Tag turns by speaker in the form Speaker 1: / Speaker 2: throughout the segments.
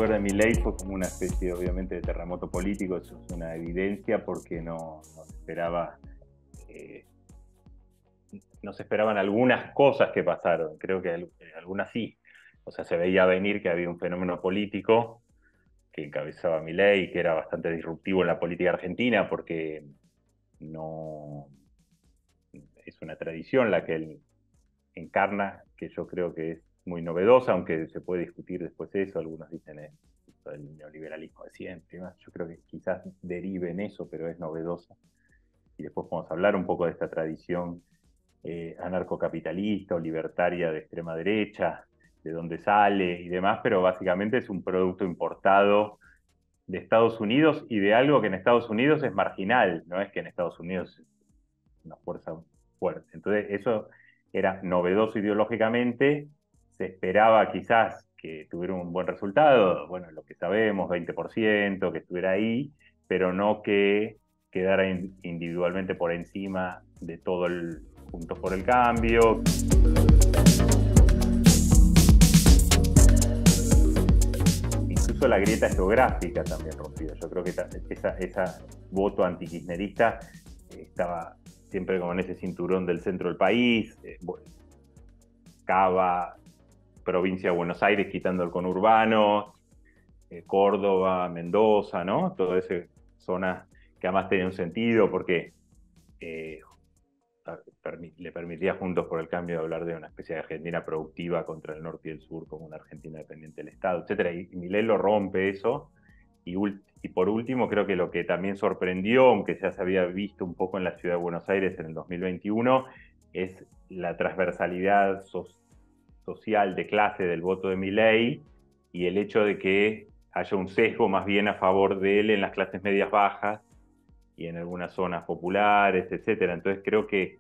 Speaker 1: poder de Milei fue como una especie, obviamente, de terremoto político. Eso es una evidencia porque no se esperaba, eh, no se esperaban algunas cosas que pasaron. Creo que algunas sí. O sea, se veía venir que había un fenómeno político que encabezaba Milei, que era bastante disruptivo en la política argentina, porque no es una tradición la que él encarna, que yo creo que es muy novedosa, aunque se puede discutir después eso. Algunos dicen el neoliberalismo de siempre, ¿no? Yo creo que quizás derive en eso, pero es novedosa. Y después podemos hablar un poco de esta tradición anarcocapitalista o libertaria de extrema derecha, de dónde sale y demás, pero básicamente es un producto importado de Estados Unidos y de algo que en Estados Unidos es marginal, no es que en Estados Unidos es una fuerza fuerte. Entonces eso era novedoso ideológicamente, se esperaba quizás que tuviera un buen resultado, bueno, lo que sabemos, 20%, que estuviera ahí, pero no que quedara individualmente por encima de todo el Juntos por el Cambio. Incluso la grieta geográfica también rompida. Yo creo que esa voto antikirchnerista estaba siempre como en ese cinturón del centro del país, Cava, provincia de Buenos Aires, quitando el conurbano, Córdoba, Mendoza, ¿no? Toda esa zona que además tenía un sentido porque le permitía Juntos por el Cambio hablar de una especie de Argentina productiva contra el norte y el sur, como una Argentina dependiente del Estado, etcétera. Y Milei lo rompe eso. Y por último, creo que lo que también sorprendió, aunque ya se había visto un poco en la ciudad de Buenos Aires en el 2021, es la transversalidad social de clase del voto de Milei y el hecho de que haya un sesgo más bien a favor de él en las clases medias bajas y en algunas zonas populares, etcétera. Entonces creo que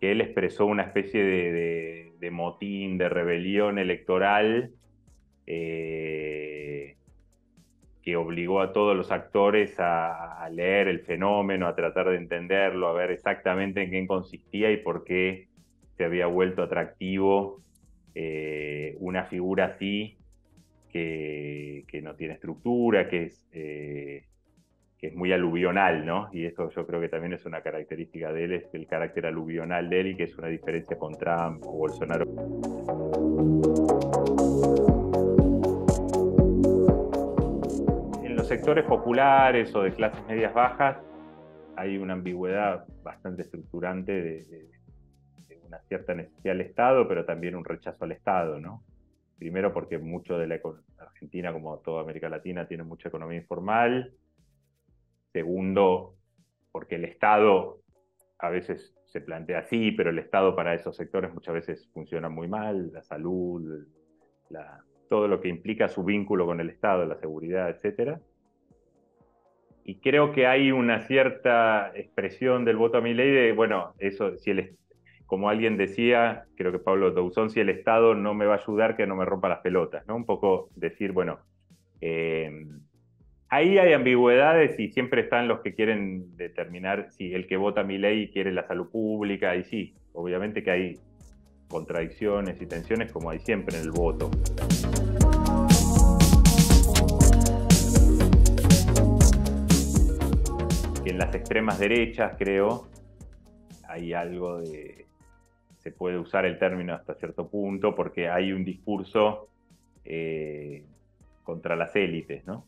Speaker 1: él expresó una especie de motín, de rebelión electoral, que obligó a todos los actores a leer el fenómeno, a tratar de entenderlo, a ver exactamente en qué consistía y por qué se había vuelto atractivo una figura así que no tiene estructura, que es muy aluvional, ¿no? Y eso yo creo que también es una característica de él, es el carácter aluvional de él y que es una diferencia con Trump o Bolsonaro. En los sectores populares o de clases medias bajas hay una ambigüedad bastante estructurante de una cierta necesidad del Estado, pero también un rechazo al Estado, ¿no? Primero porque mucho de la Argentina, como toda América Latina, tiene mucha economía informal. Segundo, porque el Estado a veces se plantea así, pero el Estado para esos sectores muchas veces funciona muy mal, la salud, todo lo que implica su vínculo con el Estado, la seguridad, etcétera. Y creo que hay una cierta expresión del voto a Milei de, bueno, eso, como alguien decía, creo que Pablo Douzón, si el Estado no me va a ayudar, que no me rompa las pelotas, ¿no? Un poco decir, bueno, ahí hay ambigüedades y siempre están los que quieren determinar si el que vota a Milei quiere la salud pública, y sí, obviamente que hay contradicciones y tensiones como hay siempre en el voto. En las extremas derechas, creo, hay algo se puede usar el término hasta cierto punto, porque hay un discurso contra las élites, ¿no?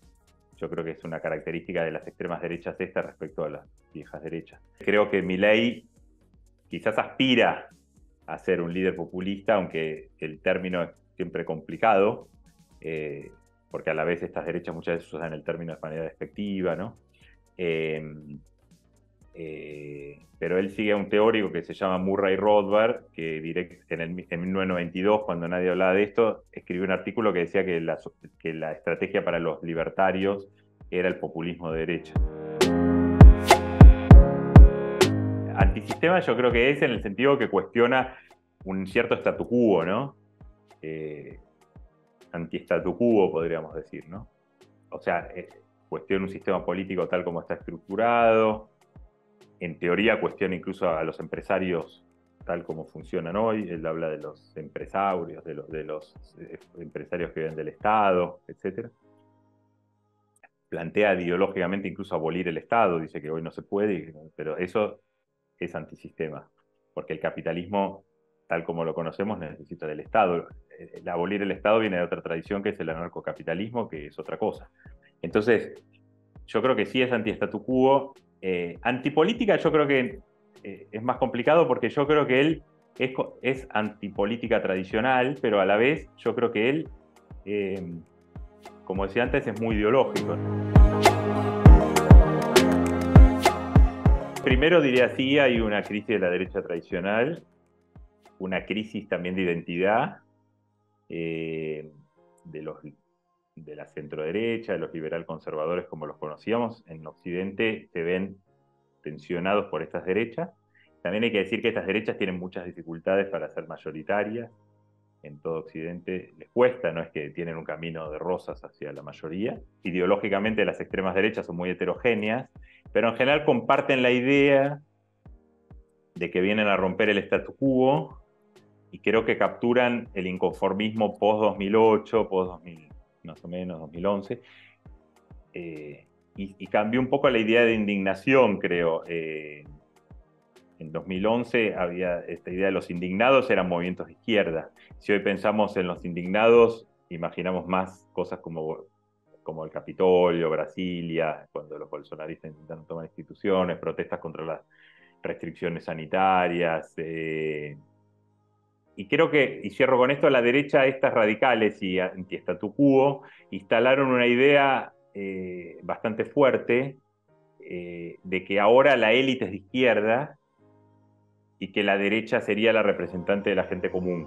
Speaker 1: Yo creo que es una característica de las extremas derechas esta respecto a las viejas derechas. Creo que Milei quizás aspira a ser un líder populista, aunque el término es siempre complicado, porque a la vez estas derechas muchas veces usan el término de manera despectiva, ¿no? Pero él sigue a un teórico que se llama Murray Rothbard, que en 1992, cuando nadie hablaba de esto, escribió un artículo que decía que la estrategia para los libertarios era el populismo de derecha. Antisistema yo creo que es en el sentido que cuestiona un cierto statu quo, ¿no? Anti-statu quo, podríamos decir, ¿no? O sea, cuestiona un sistema político tal como está estructurado. En teoría cuestiona incluso a los empresarios tal como funcionan hoy. Él habla de los empresarios que viven del Estado, etc. plantea ideológicamente incluso abolir el Estado, dice que hoy no se puede, pero eso es antisistema, porque el capitalismo, tal como lo conocemos, necesita del Estado. El abolir el Estado viene de otra tradición, que es el anarcocapitalismo, que es otra cosa. Entonces, yo creo que sí es anti-statu quo. Antipolítica yo creo que es más complicado, porque yo creo que él es antipolítica tradicional, pero a la vez yo creo que él, como decía antes, es muy ideológico. Primero diría sí, hay una crisis de la derecha tradicional, una crisis también de identidad de de la centroderecha, de los liberal conservadores como los conocíamos. En Occidente se ven tensionados por estas derechas. También hay que decir que estas derechas tienen muchas dificultades para ser mayoritarias. En todo Occidente les cuesta, no es que tienen un camino de rosas hacia la mayoría. Ideológicamente las extremas derechas son muy heterogéneas, pero en general comparten la idea de que vienen a romper el statu quo, y creo que capturan el inconformismo post-2008, post-2000, más o menos 2011, y cambió un poco la idea de indignación, creo. En 2011 había esta idea de los indignados, eran movimientos de izquierda. Si hoy pensamos en los indignados, imaginamos más cosas como el Capitolio, Brasilia, cuando los bolsonaristas intentan tomar instituciones, protestas contra las restricciones sanitarias. Y creo que, y cierro con esto, la derecha, estas radicales y anti-statu quo, instalaron una idea bastante fuerte de que ahora la élite es de izquierda y que la derecha sería la representante de la gente común.